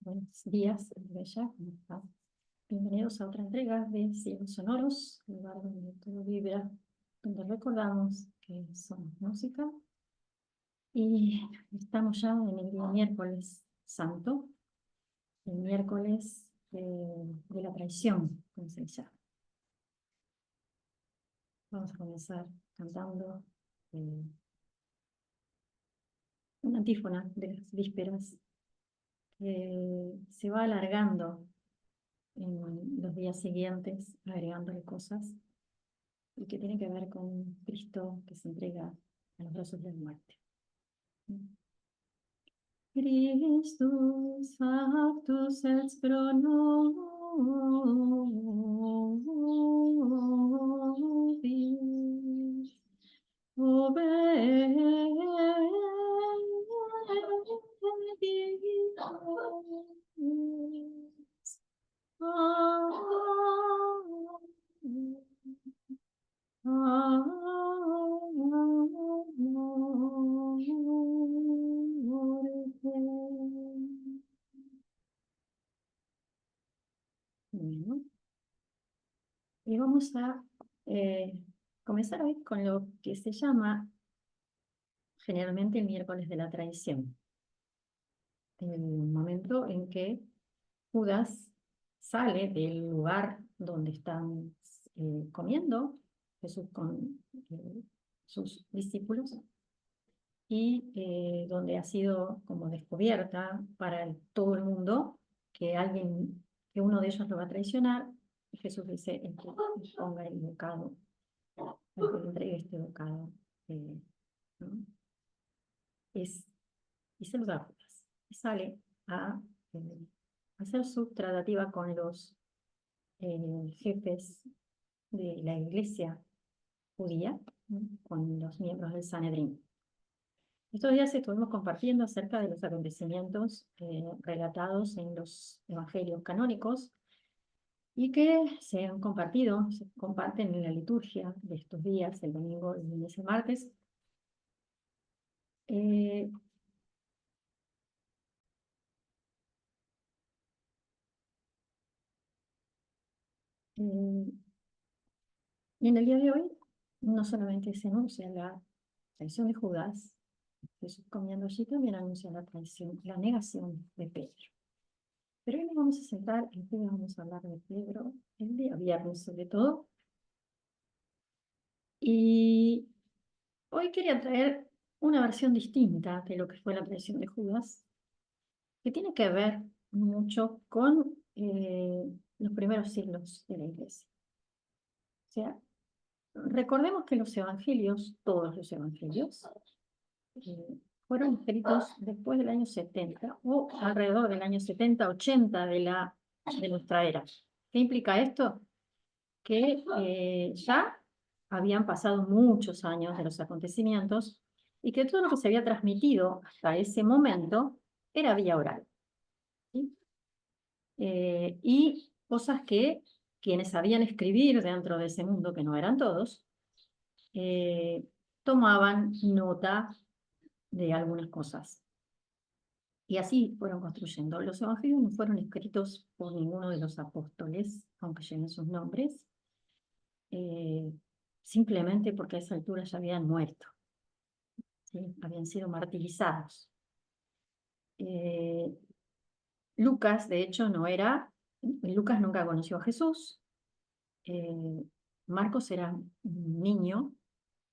Buenos días, Bella, ¿cómo estás? Bienvenidos a otra entrega de Cielos Sonoros, el lugar donde todo vibra, donde recordamos que somos música. Y estamos ya en el día miércoles santo, el miércoles de la traición, como se llama. Vamos a comenzar cantando una antífona de las vísperas que se va alargando en los días siguientes, agregándole cosas, y que tiene que ver con Cristo que se entrega a los brazos de la muerte. Christus factus et pro nobis, obediens. Bueno, y vamos a comenzar hoy con lo que se llama generalmente el miércoles de la traición, el momento en que Judas sale del lugar donde están comiendo Jesús con sus discípulos y donde ha sido como descubierta para todo el mundo que uno de ellos lo va a traicionar. Y Jesús dice: el que ponga el bocado, el que le entregue este bocado, ¿no? Y se lo da a Judas. Y sale a hacer su tratativa con los jefes de la iglesia judía, ¿no? Con los miembros del Sanedrín. Estos días estuvimos compartiendo acerca de los acontecimientos relatados en los evangelios canónicos y que se han compartido, se comparten en la liturgia de estos días, el domingo, el lunes y el martes. Y en el día de hoy no solamente se anuncia la traición de Judas, Jesús comiendo allí también anuncia la traición, la negación de Pedro. Pero hoy nos vamos a centrar en qué vamos a hablar de Pedro el día viernes sobre todo. Y hoy quería traer una versión distinta de lo que fue la traición de Judas, que tiene que ver mucho con los primeros siglos de la iglesia. O sea, recordemos que los evangelios, todos los evangelios, fueron escritos después del año 70 o alrededor del año 70, 80 de nuestra era. ¿Qué implica esto? Que ya habían pasado muchos años de los acontecimientos y que todo lo que se había transmitido hasta ese momento era vía oral. ¿Sí? Y cosas que quienes sabían escribir dentro de ese mundo, que no eran todos, tomaban nota de algunas cosas. Y así fueron construyendo. Los evangelios no fueron escritos por ninguno de los apóstoles, aunque lleven sus nombres, simplemente porque a esa altura ya habían muerto, ¿sí? Habían sido martirizados. Lucas, de hecho, Lucas nunca conoció a Jesús. Marcos era un niño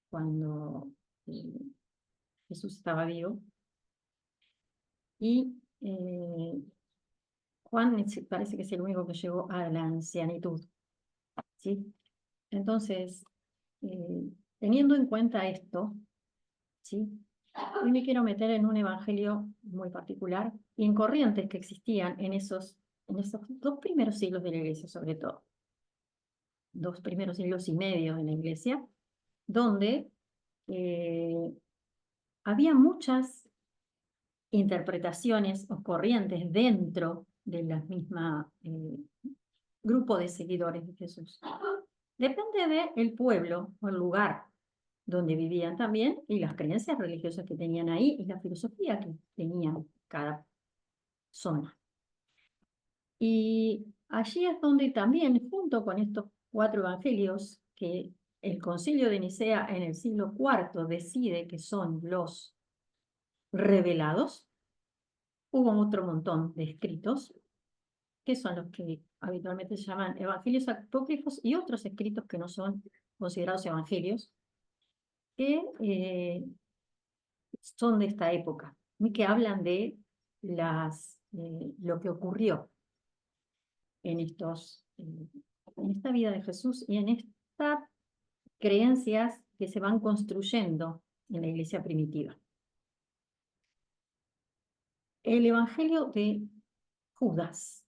cuando Jesús estaba vivo. Y Juan parece que es el único que llegó a la ancianitud, ¿sí? Entonces, teniendo en cuenta esto, ¿sí? Hoy me quiero meter en un evangelio muy particular y en corrientes que existían en esos 2 primeros siglos de la iglesia, sobre todo. 2 primeros siglos y medio de la iglesia, donde había muchas interpretaciones o corrientes dentro de la misma grupo de seguidores de Jesús. Depende del pueblo o el lugar donde vivían también y las creencias religiosas que tenían ahí y la filosofía que tenían cada zona. Y allí es donde también, junto con estos 4 evangelios, que el Concilio de Nicea en el siglo IV decide que son los revelados, hubo otro montón de escritos, que son los que habitualmente se llaman evangelios apócrifos y otros escritos que no son considerados evangelios, que son de esta época, y que hablan de lo que ocurrió en esta vida de Jesús y en estas creencias que se van construyendo en la iglesia primitiva. El evangelio de Judas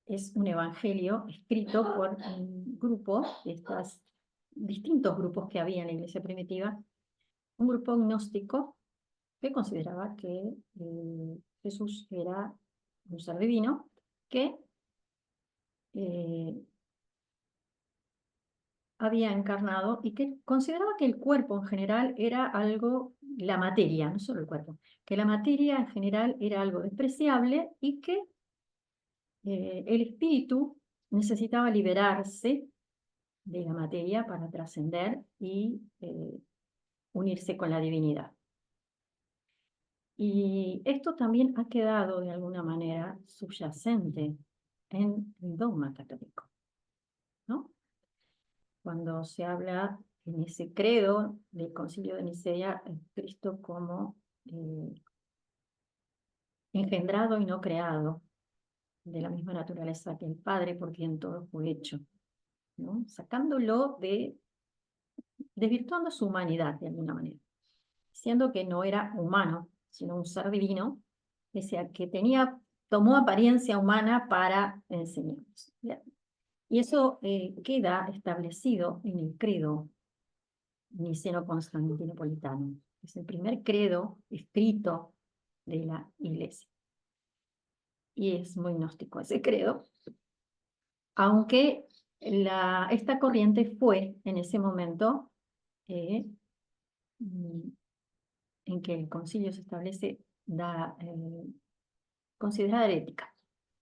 es un evangelio escrito por un grupo, de estos distintos grupos que había en la iglesia primitiva, un grupo gnóstico que consideraba que Jesús era un ser divino que había encarnado y que consideraba que el cuerpo en general era algo, la materia, no solo el cuerpo, que la materia en general era algo despreciable y que el espíritu necesitaba liberarse de la materia para trascender y unirse con la divinidad. Y esto también ha quedado de alguna manera subyacente en el dogma católico, ¿no? Cuando se habla en ese credo del Concilio de Nicea, Cristo como engendrado y no creado, de la misma naturaleza que el Padre, por quien todo fue hecho, ¿no? Sacándolo desvirtuando su humanidad de alguna manera, siendo que no era humano, sino un ser divino, que tomó apariencia humana para enseñarnos. Y eso queda establecido en el credo niceno-constantinopolitano. Es el primer credo escrito de la Iglesia. Y es muy gnóstico ese credo, aunque esta corriente fue en ese momento en que el concilio se establece, considerada herética,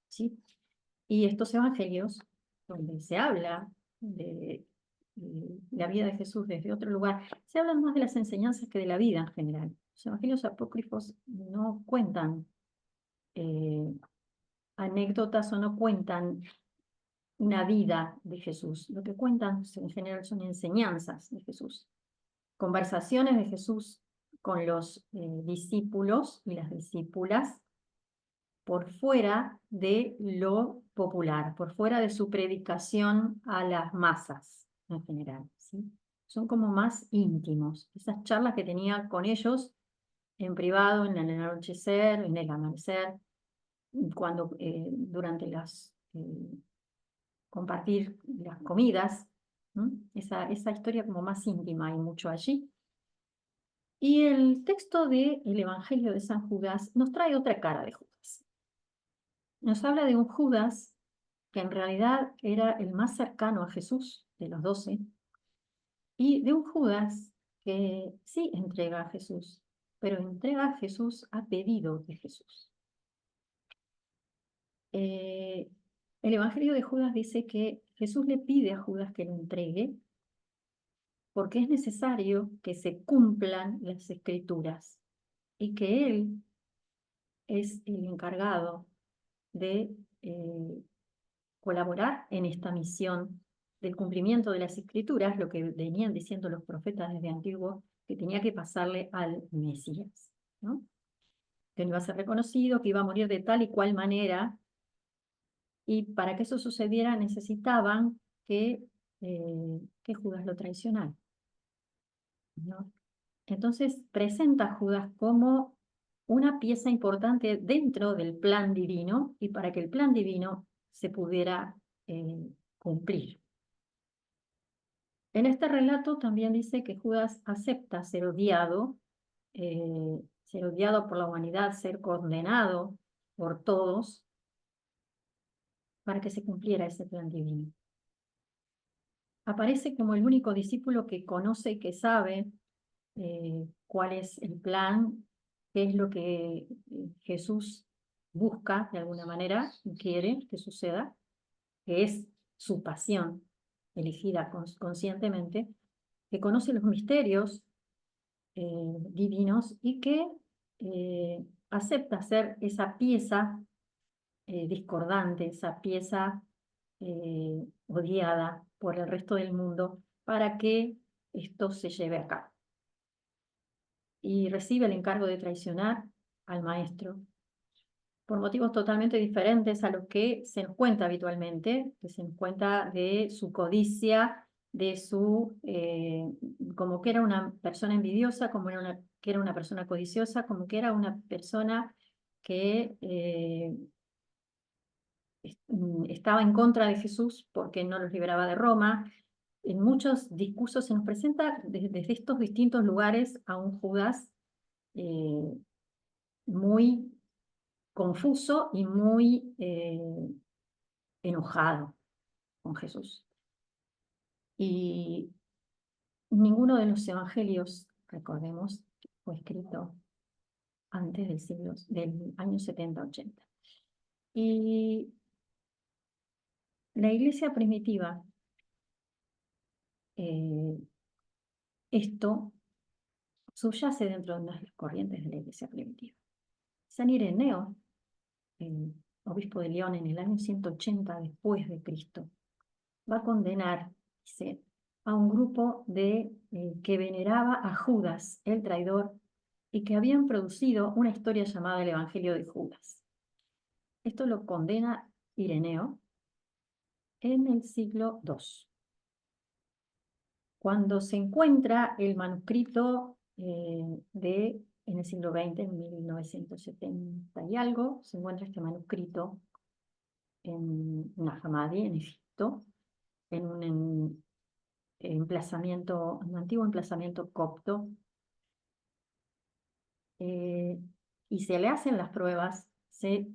¿sí? Y estos evangelios, donde se habla de la vida de Jesús desde otro lugar, se hablan más de las enseñanzas que de la vida en general. Los evangelios apócrifos no cuentan anécdotas o no cuentan una vida de Jesús. Lo que cuentan en general son enseñanzas de Jesús, conversaciones de Jesús con los discípulos y las discípulas por fuera de lo popular, por fuera de su predicación a las masas en general, ¿sí? Son como más íntimos. Esas charlas que tenía con ellos en privado, en el anochecer, en el amanecer, cuando durante compartir las comidas, esa historia como más íntima, hay mucho allí. Y el texto del Evangelio de San Judas nos trae otra cara de Judas. Nos habla de un Judas que en realidad era el más cercano a Jesús, de los 12, y de un Judas que sí entrega a Jesús, pero entrega a Jesús a pedido de Jesús. El Evangelio de Judas dice que Jesús le pide a Judas que lo entregue porque es necesario que se cumplan las escrituras y que él es el encargado de colaborar en esta misión del cumplimiento de las escrituras, lo que venían diciendo los profetas desde antiguo, que tenía que pasarle al Mesías, ¿no? Que no iba a ser reconocido, que iba a morir de tal y cual manera, y para que eso sucediera necesitaban que Judas lo traicionara, ¿no? Entonces presenta a Judas como una pieza importante dentro del plan divino y para que el plan divino se pudiera cumplir. En este relato también dice que Judas acepta ser odiado por la humanidad, ser condenado por todos, para que se cumpliera ese plan divino. Aparece como el único discípulo que conoce y que sabe cuál es el plan, qué es lo que Jesús busca de alguna manera y quiere que suceda, que es su pasión elegida conscientemente, que conoce los misterios divinos y que acepta ser esa pieza discordante, esa pieza odiada por el resto del mundo para que esto se lleve a cabo. Y recibe el encargo de traicionar al maestro por motivos totalmente diferentes a los que se nos cuenta habitualmente, que se nos cuenta de su codicia, de su, como que era una persona envidiosa, como que era una persona codiciosa, como que era una persona que estaba en contra de Jesús porque no los liberaba de Roma. En muchos discursos se nos presenta desde estos distintos lugares a un Judas muy confuso y muy enojado con Jesús. Y ninguno de los evangelios, recordemos, fue escrito antes del año 70-80. Y la iglesia primitiva, esto subyace dentro de las corrientes de la iglesia primitiva. San Ireneo, obispo de León en el año 180 después de Cristo, va a condenar, dice, a un grupo que veneraba a Judas, el traidor, y que habían producido una historia llamada el Evangelio de Judas. Esto lo condena Ireneo en el siglo II. Cuando se encuentra el manuscrito en el siglo XX, en 1970 y algo, se encuentra este manuscrito en Nahamadi, en Egipto, en un un antiguo emplazamiento copto, y se le hacen las pruebas, se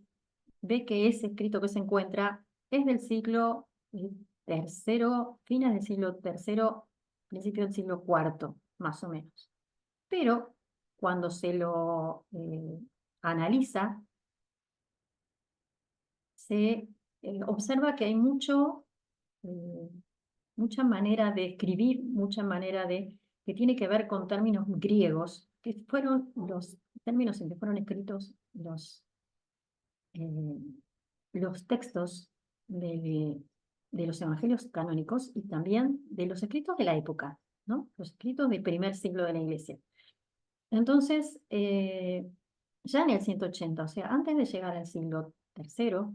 ve que ese escrito que se encuentra es del siglo tercero, fines del siglo tercero, principio del siglo cuarto, más o menos. Pero cuando se lo analiza, se observa que hay mucha manera de escribir, mucha manera que tiene que ver con términos griegos, que fueron los términos en que fueron escritos eh, los textos de los evangelios canónicos y también de los escritos de la época, ¿no? Los escritos del primer siglo de la Iglesia. Entonces, ya en el 180, o sea, antes de llegar al siglo III,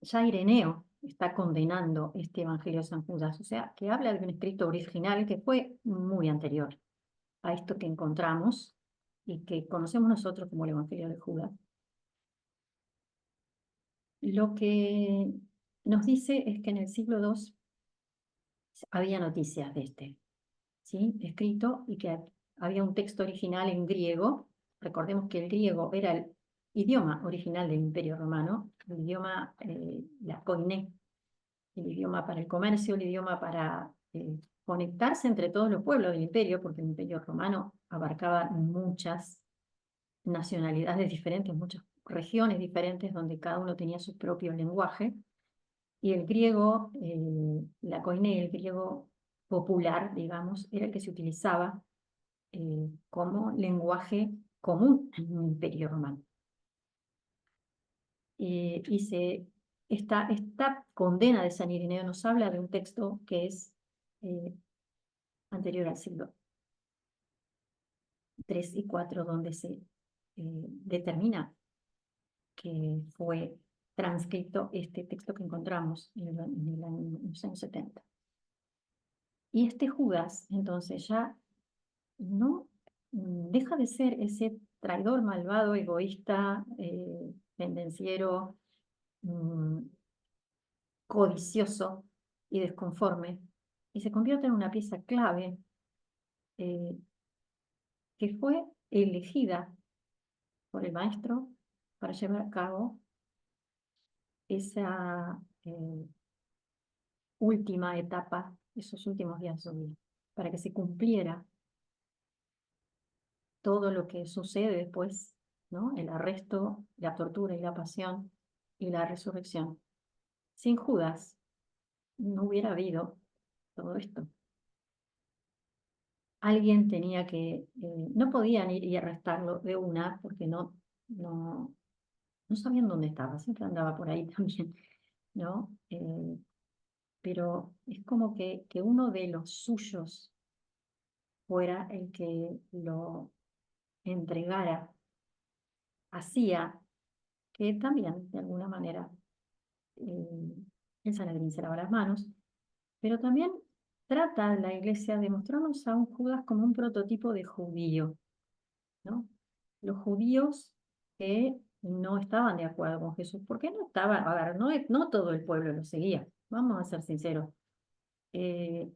ya Ireneo está condenando este Evangelio de San Judas, o sea, que habla de un escrito original que fue muy anterior a esto que encontramos y que conocemos nosotros como el Evangelio de Judas. Lo que nos dice es que en el siglo II había noticias de este, ¿sí? Escrito, y que había un texto original en griego. Recordemos que el griego era el idioma original del Imperio Romano, el idioma, la koiné, el idioma para el comercio, el idioma para conectarse entre todos los pueblos del imperio, porque el Imperio Romano abarcaba muchas nacionalidades diferentes, muchas regiones diferentes, donde cada uno tenía su propio lenguaje. Y el griego, la koiné, el griego popular, digamos, era el que se utilizaba como lenguaje común en el Imperio Romano. Esta condena de San Ireneo nos habla de un texto que es anterior al siglo III y IV, donde se determina que fue transcrito este texto que encontramos en los años 70. Y este Judas, entonces, ya no deja de ser ese traidor, malvado, egoísta, pendenciero, codicioso y desconforme, y se convierte en una pieza clave eh, que fue elegida por el maestro para llevar a cabo esa última etapa, esos últimos días de su vida, para que se cumpliera todo lo que sucede después, ¿no? El arresto, la tortura y la pasión y la resurrección. Sin Judas no hubiera habido todo esto. Alguien tenía que, no podían ir y arrestarlo de una porque no, no sabían dónde estaba, siempre andaba por ahí también, ¿no? Pero es como que uno de los suyos fuera el que lo entregara, hacía que también, de alguna manera, eh, el Sanedrín se lava las manos, pero también trata la Iglesia de mostrarnos a un Judas como un prototipo de judío, ¿no? Los judíos que no estaban de acuerdo con Jesús, porque no estaba, a ver, no todo el pueblo lo seguía, vamos a ser sinceros. Eh,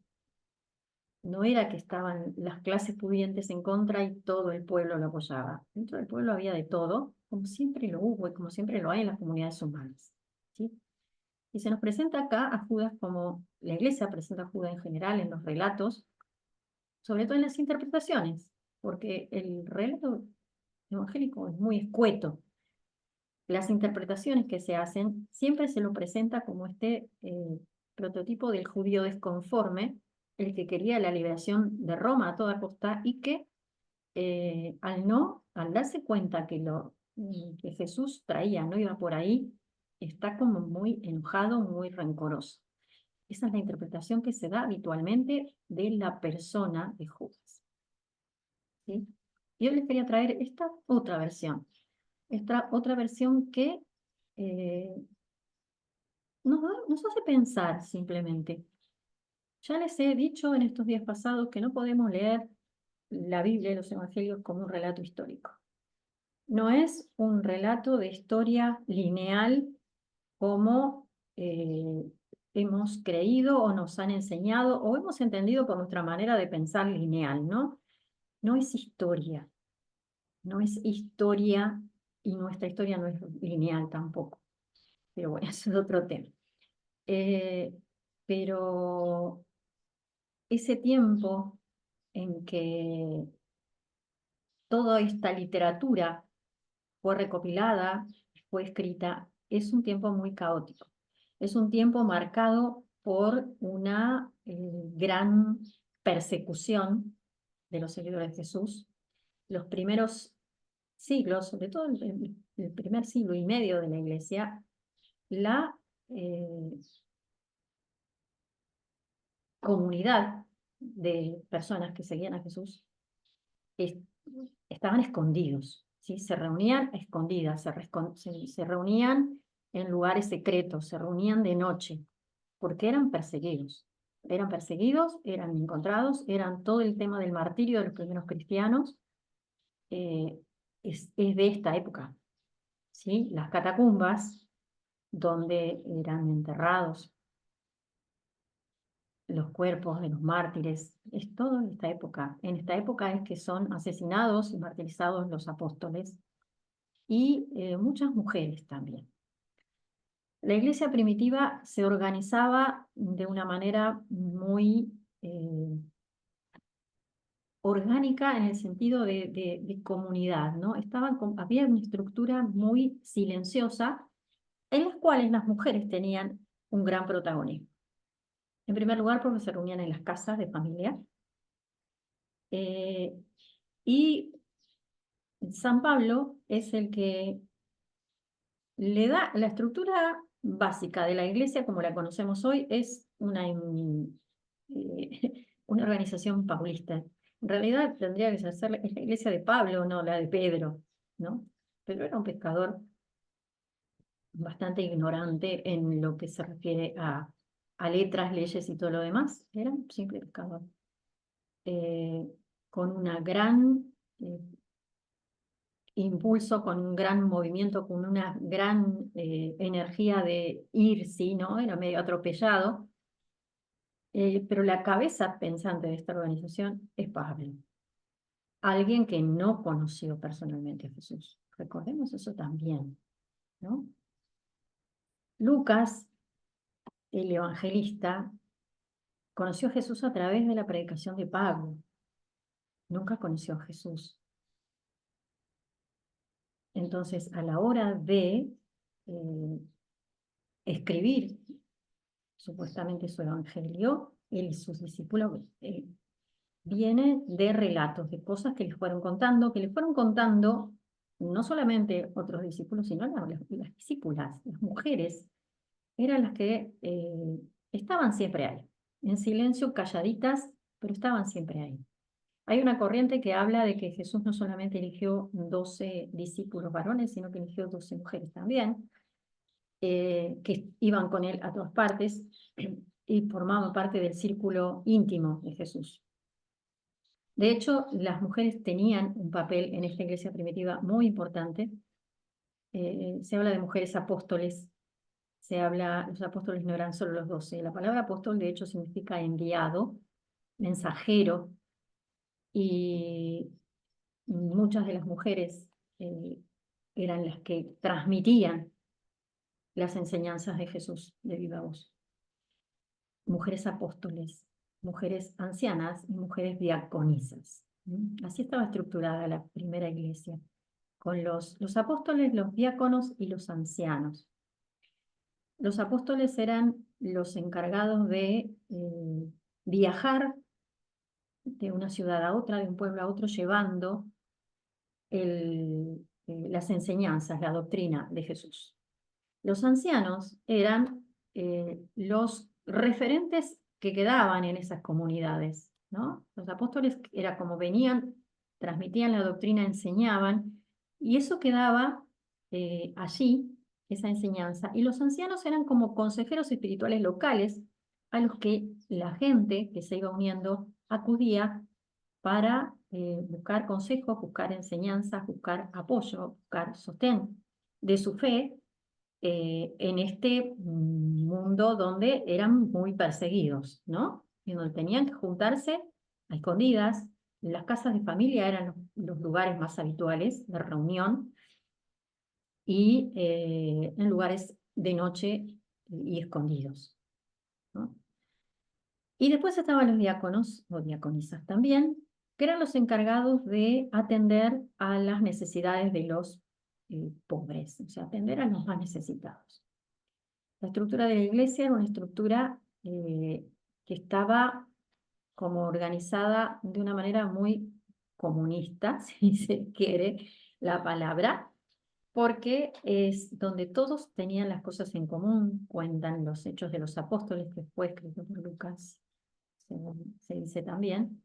no era que estaban las clases pudientes en contra y todo el pueblo lo apoyaba. Dentro del pueblo había de todo, como siempre lo hubo y como siempre lo hay en las comunidades humanas, ¿sí? Y se nos presenta acá a Judas como la Iglesia presenta a Judas en general en los relatos, sobre todo en las interpretaciones, porque el relato evangélico es muy escueto. Las interpretaciones que se hacen siempre se lo presenta como este prototipo del judío desconforme, el que quería la liberación de Roma a toda costa y que al darse cuenta que Jesús traía, no iba por ahí, está como muy enojado, muy rencoroso. Esa es la interpretación que se da habitualmente de la persona de Judas, ¿sí? Yo les quería traer esta otra versión que eh, nos hace pensar simplemente. Ya les he dicho en estos días pasados que no podemos leer la Biblia y los Evangelios como un relato histórico. No es un relato de historia lineal como hemos creído o nos han enseñado o hemos entendido por nuestra manera de pensar lineal, ¿no? No es historia, no es historia y nuestra historia no es lineal tampoco. Pero bueno, eso es otro tema. Eh, pero ese tiempo en que toda esta literatura fue recopilada, fue escrita, es un tiempo muy caótico. Es un tiempo marcado por una gran persecución de los seguidores de Jesús. Los primeros siglos, sobre todo el primer siglo y medio de la Iglesia, la comunidad de personas que seguían a Jesús es- estaban escondidos, ¿sí? Se reunían a escondidas, se reunían en lugares secretos, se reunían de noche, porque eran perseguidos. Eran perseguidos, eran encontrados, eran todo el tema del martirio de los primeros cristianos, eh, es de esta época, ¿sí? Las catacumbas, donde eran enterrados los cuerpos de los mártires, es todo en esta época. En esta época es que son asesinados y martirizados los apóstoles y muchas mujeres también. La iglesia primitiva se organizaba de una manera muy orgánica en el sentido de comunidad, ¿no? Había una estructura muy silenciosa en las cuales las mujeres tenían un gran protagonismo. En primer lugar, porque se reunían en las casas de familia. Eh, y San Pablo es el que le da la estructura básica de la iglesia como la conocemos hoy, es una organización paulista. En realidad tendría que ser la iglesia de Pablo, no la de Pedro, ¿no? Pedro era un pescador bastante ignorante en lo que se refiere a letras, leyes y todo lo demás. Era un simple pescador. Eh, con una gran impulso, con un gran movimiento, con una gran energía de ir, sí, ¿no? Era medio atropellado, pero la cabeza pensante de esta organización es Pablo, alguien que no conoció personalmente a Jesús. Recordemos eso también, ¿no? Lucas, el evangelista, conoció a Jesús a través de la predicación de Pablo. Nunca conoció a Jesús. Entonces, a la hora de escribir supuestamente su evangelio, él y sus discípulos viene de relatos, de cosas que les fueron contando no solamente otros discípulos, sino las discípulas, las mujeres, eran las que estaban siempre ahí, en silencio, calladitas, pero estaban siempre ahí. Hay una corriente que habla de que Jesús no solamente eligió 12 discípulos varones, sino que eligió 12 mujeres también, que iban con él a todas partes y formaban parte del círculo íntimo de Jesús. De hecho, las mujeres tenían un papel en esta iglesia primitiva muy importante. Se habla de mujeres apóstoles, los apóstoles no eran solo los 12. La palabra apóstol, de hecho, significa enviado, mensajero, y muchas de las mujeres eran las que transmitían las enseñanzas de Jesús de viva voz. Mujeres apóstoles, mujeres ancianas y mujeres diaconisas. Así estaba estructurada la primera iglesia, con los apóstoles, los diáconos y los ancianos. Los apóstoles eran los encargados de viajar de una ciudad a otra, de un pueblo a otro, llevando las enseñanzas, la doctrina de Jesús. Los ancianos eran los referentes que quedaban en esas comunidades, ¿no? Los apóstoles era como venían, transmitían la doctrina, enseñaban, y eso quedaba allí, esa enseñanza. Y los ancianos eran como consejeros espirituales locales a los que la gente que se iba uniendo acudía para buscar consejos, buscar enseñanzas, buscar apoyo, buscar sostén de su fe en este mundo donde eran muy perseguidos, ¿no? Y donde tenían que juntarse a escondidas. Las casas de familia eran los lugares más habituales de reunión y en lugares de noche y escondidos, ¿no? Y después estaban los diáconos o diaconisas también, que eran los encargados de atender a las necesidades de los pobres, o sea, atender a los más necesitados. La estructura de la iglesia era una estructura que estaba como organizada de una manera muy comunista, si se quiere la palabra, porque es donde todos tenían las cosas en común, cuentan los Hechos de los Apóstoles, que fue escrito por Lucas, según se dice también,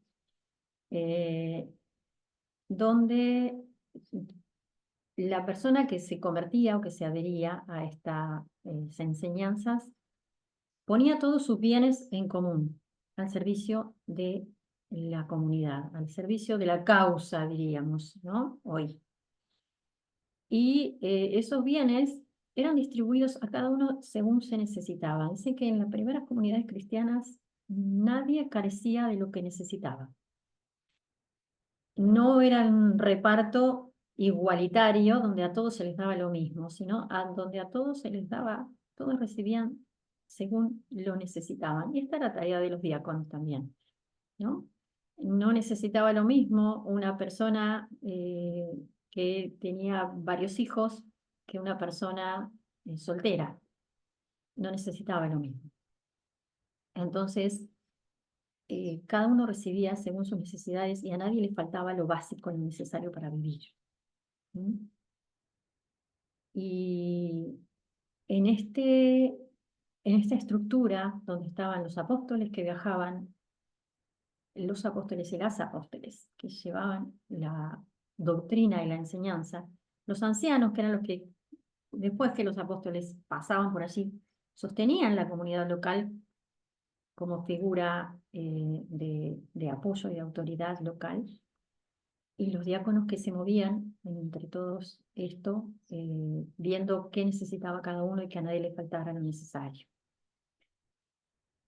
donde la persona que se convertía o que se adhería a estas enseñanzas ponía todos sus bienes en común al servicio de la comunidad, al servicio de la causa, diríamos, ¿no? Hoy. Y esos bienes eran distribuidos a cada uno según se necesitaba. Así que en las primeras comunidades cristianas nadie carecía de lo que necesitaba. No era un reparto igualitario donde a todos se les daba lo mismo, sino donde a todos se les daba, todos recibían según lo necesitaban. Y esta era tarea de los diáconos también, ¿no? No necesitaba lo mismo una persona que tenía varios hijos que una persona soltera. No necesitaba lo mismo. Entonces, cada uno recibía según sus necesidades y a nadie le faltaba lo básico, lo necesario para vivir. ¿Mm? Y en, en esta estructura donde estaban los apóstoles que viajaban, los apóstoles y las apóstoles que llevaban la doctrina y la enseñanza, los ancianos, que eran los que después que los apóstoles pasaban por allí, sostenían la comunidad local como figura de apoyo y de autoridad local, y los diáconos que se movían entre todos esto, viendo qué necesitaba cada uno y que a nadie le faltara lo necesario.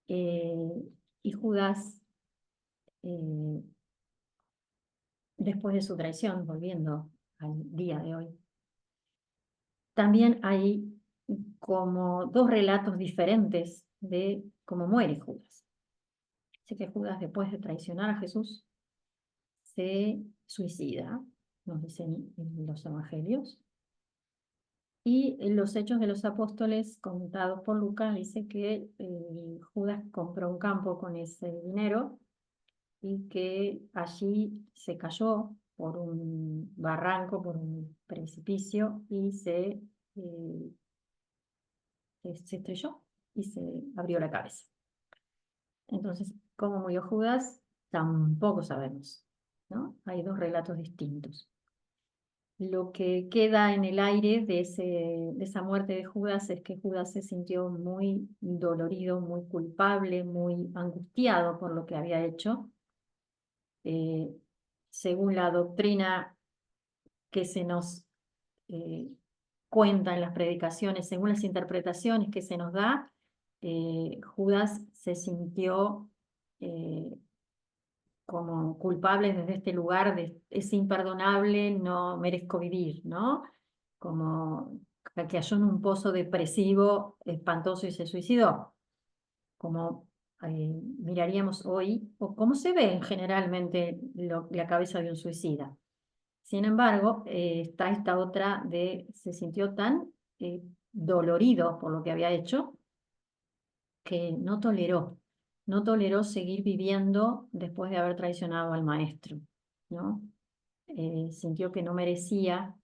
Y Judas, después de su traición, volviendo al día de hoy, también hay como dos relatos diferentes de cómo muere Judas. Así que Judas, después de traicionar a Jesús, se suicida, nos dicen en los evangelios, Y en los Hechos de los Apóstoles, contados por Lucas, dice que Judas compró un campo con ese dinero y que allí se cayó por un barranco, por un precipicio y se estrelló y se abrió la cabeza. Entonces, ¿cómo murió Judas? Tampoco sabemos, ¿no? Hay dos relatos distintos. Lo que queda en el aire de esa muerte de Judas es que Judas se sintió muy dolorido, muy culpable, muy angustiado por lo que había hecho. Según la doctrina que se nos eh, cuenta en las predicaciones, según las interpretaciones que se nos da, Judas se sintió como culpable desde este lugar de es imperdonable, no merezco vivir, ¿no? Como que cayó en un pozo depresivo espantoso y se suicidó, como miraríamos hoy, o como se ve generalmente la cabeza de un suicida. Sin embargo, está esta otra de se sintió tan dolorido por lo que había hecho que no toleró seguir viviendo después de haber traicionado al maestro, ¿no? Sintió que no merecía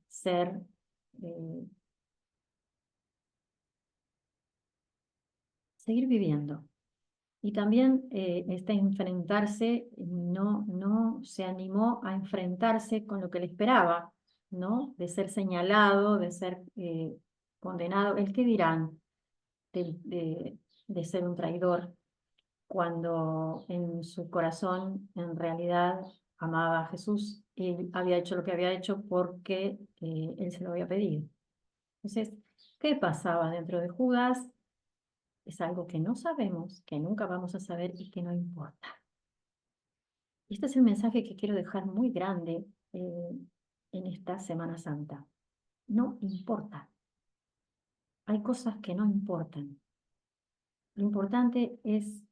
ser, eh, seguir viviendo. Y también enfrentarse, no se animó a enfrentarse con lo que le esperaba, ¿no? De ser señalado, de ser condenado. ¿El qué dirán de ser un traidor cuando en su corazón en realidad amaba a Jesús y había hecho lo que había hecho porque él se lo había pedido? Entonces, ¿qué pasaba dentro de Judas? Es algo que no sabemos, que nunca vamos a saber y que no importa. Y este es el mensaje que quiero dejar muy grande en esta Semana Santa. No importa. Hay cosas que no importan. Lo importante es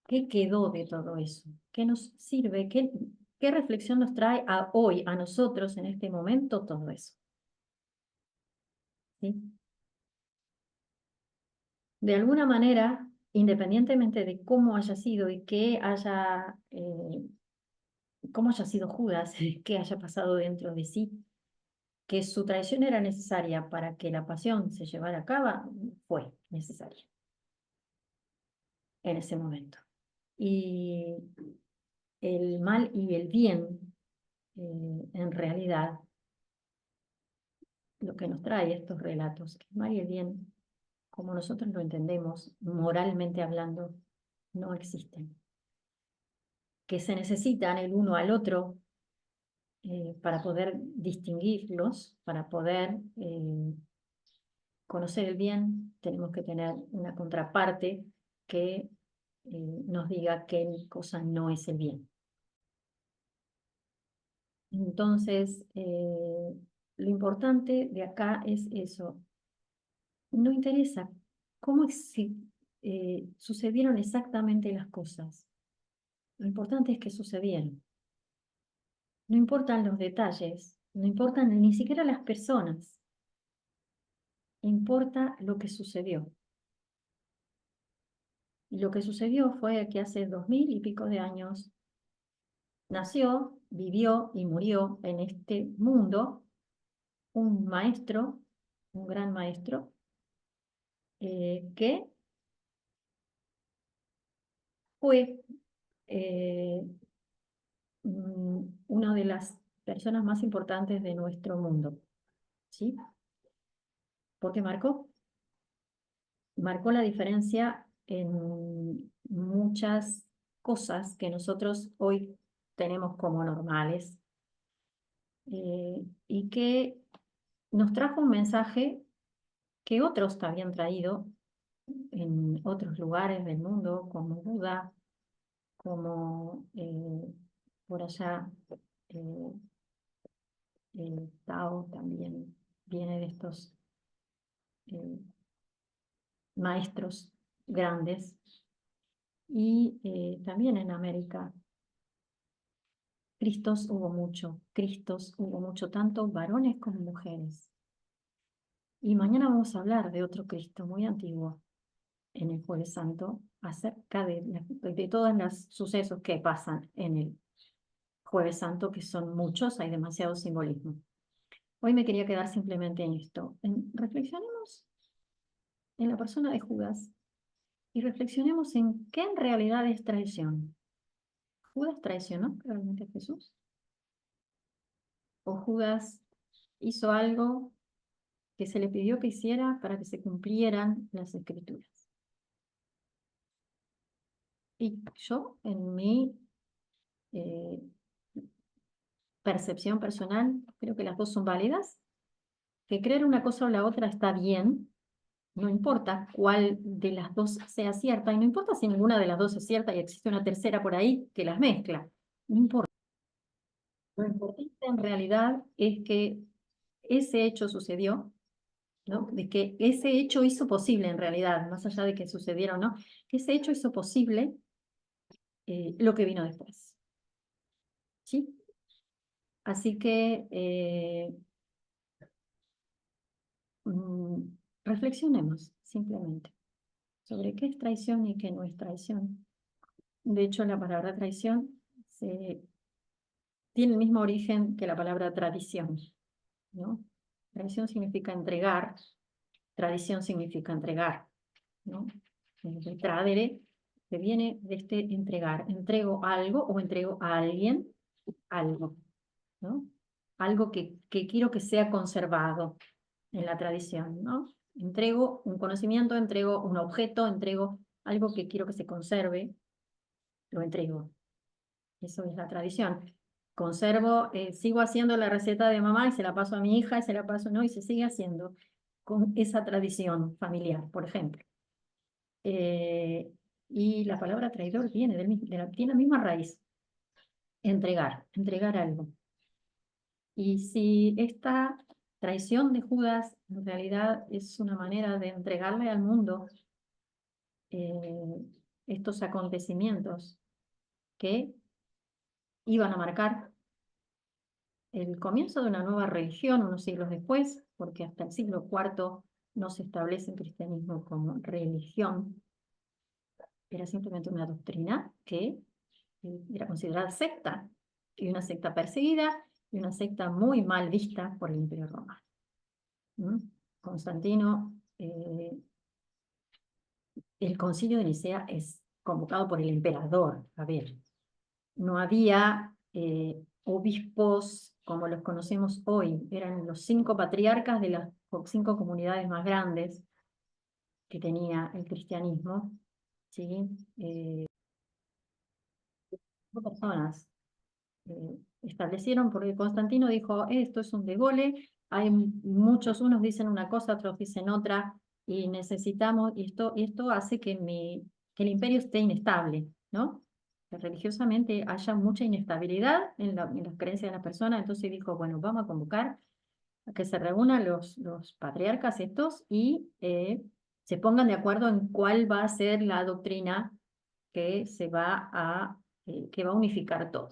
qué quedó de todo eso, qué nos sirve, qué reflexión nos trae hoy, a nosotros en este momento, todo eso. ¿Sí? De alguna manera, independientemente de cómo haya sido y cómo haya sido Judas, qué haya pasado dentro de sí, que su traición era necesaria para que la pasión se llevara a cabo, fue necesaria en ese momento. Y el mal y el bien, en realidad, lo que nos trae estos relatos, que el mal y el bien, como nosotros lo entendemos, moralmente hablando, no existen. Que se necesitan el uno al otro para poder distinguirlos, para poder conocer el bien, tenemos que tener una contraparte que nos diga qué cosa no es el bien. Entonces, lo importante de acá es eso. No interesa cómo sucedieron exactamente las cosas. Lo importante es que sucedieron. No importan los detalles, no importan ni siquiera las personas. Importa lo que sucedió. Y lo que sucedió fue que hace 2000 y pico de años nació, vivió y murió en este mundo un maestro, un gran maestro, que fue eh, una de las personas más importantes de nuestro mundo, ¿sí? Porque marcó la diferencia en muchas cosas que nosotros hoy tenemos como normales, y que nos trajo un mensaje que otros habían traído en otros lugares del mundo, como Buda, como por allá eh, el Tao también viene de estos eh, maestros grandes, y también en América. Cristos hubo mucho, tanto varones como mujeres. Y mañana vamos a hablar de otro Cristo muy antiguo en el Jueves Santo, acerca de todos los sucesos que pasan en el Jueves Santo, que son muchos, hay demasiado simbolismo. Hoy me quería quedar simplemente en esto. Reflexionemos en la persona de Judas y reflexionemos en qué en realidad es traición. ¿Judas traicionó realmente a Jesús? ¿O Judas hizo algo que se le pidió que hiciera para que se cumplieran las Escrituras? Y yo, en mi eh, percepción personal, creo que las dos son válidas, que creer una cosa o la otra está bien, no importa cuál de las dos sea cierta, y no importa si ninguna de las dos es cierta y existe una tercera por ahí que las mezcla, no importa. Lo importante en realidad es que ese hecho sucedió, ¿no? De que ese hecho hizo posible en realidad, más allá de que sucediera o no, que ese hecho hizo posible lo que vino después. ¿Sí? Así que reflexionemos simplemente sobre qué es traición y qué no es traición. De hecho, la palabra traición tiene el mismo origen que la palabra tradición, ¿no? Traición significa entregar, tradición significa entregar, ¿no? El tradere, que viene de este entregar. Entrego algo o entrego a alguien algo, ¿no? Algo que quiero que sea conservado en la tradición, ¿no? Entrego un conocimiento, entrego un objeto, entrego algo que quiero que se conserve, lo entrego. Eso es la tradición. Conservo, sigo haciendo la receta de mamá y se la paso a mi hija y se la paso, ¿no? Y se sigue haciendo con esa tradición familiar, por ejemplo. Y la palabra traidor viene tiene la misma raíz, entregar algo. Y si esta traición de Judas en realidad es una manera de entregarle al mundo estos acontecimientos que iban a marcar el comienzo de una nueva religión unos siglos después, porque hasta el siglo IV no se establece el cristianismo como religión, era simplemente una doctrina que era considerada secta, y una secta perseguida, y una secta muy mal vista por el Imperio Romano. Constantino, el concilio de Nicea es convocado por el emperador. A ver, no había obispos como los conocemos hoy, eran los 5 patriarcas de las 5 comunidades más grandes que tenía el cristianismo, ¿sí? 5 personas establecieron, porque Constantino dijo, esto es un desgole, hay muchos, unos dicen una cosa, otros dicen otra, y necesitamos, y esto hace que el imperio esté inestable, ¿no? Que religiosamente haya mucha inestabilidad en las creencias de las personas, entonces dijo, bueno, vamos a convocar a que se reúnan los patriarcas estos y se pongan de acuerdo en cuál va a ser la doctrina que que va a unificar todo,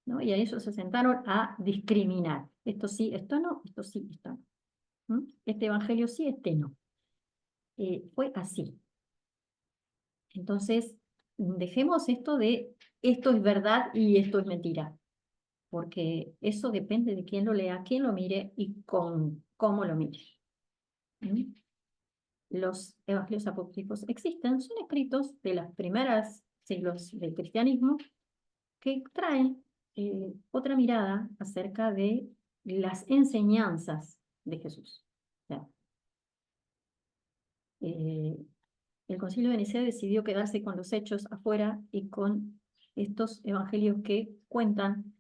¿no? Y a ellos se sentaron a discriminar. Esto sí, esto no, esto sí, esto no. Este evangelio sí, este no. Fue así. Entonces, dejemos esto de esto es verdad y esto es mentira, porque eso depende de quién lo lea, quién lo mire y con cómo lo mire. Los evangelios apócrifos existen, son escritos de los primeros siglos del cristianismo que traen otra mirada acerca de las enseñanzas de Jesús. O sea, el Concilio de Nicea decidió quedarse con los hechos afuera y con estos evangelios que cuentan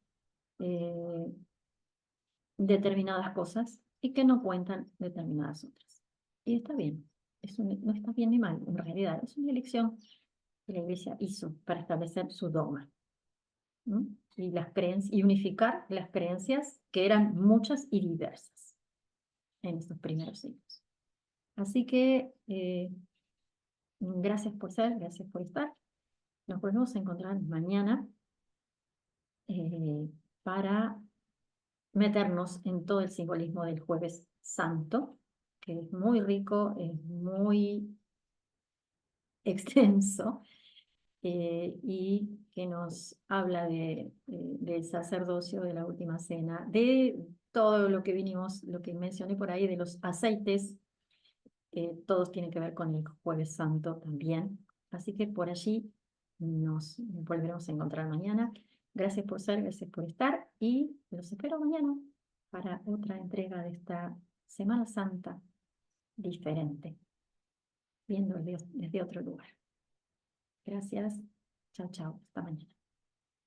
determinadas cosas y que no cuentan determinadas otras. Y está bien, no está bien ni mal, en realidad es una elección que la Iglesia hizo para establecer su dogma. Y y unificar las creencias que eran muchas y diversas en estos primeros siglos. Así que gracias por ser, gracias por estar. Nos volvemos a encontrar mañana para meternos en todo el simbolismo del Jueves Santo que es muy rico, es muy extenso, y que nos habla del sacerdocio de la última cena, de todo lo que vinimos, lo que mencioné por ahí, de los aceites, todos tienen que ver con el Jueves Santo también. Así que por allí nos volveremos a encontrar mañana. Gracias por ser, gracias por estar y los espero mañana para otra entrega de esta Semana Santa diferente, viendo desde otro lugar. Gracias. Chao, chao. Hasta mañana.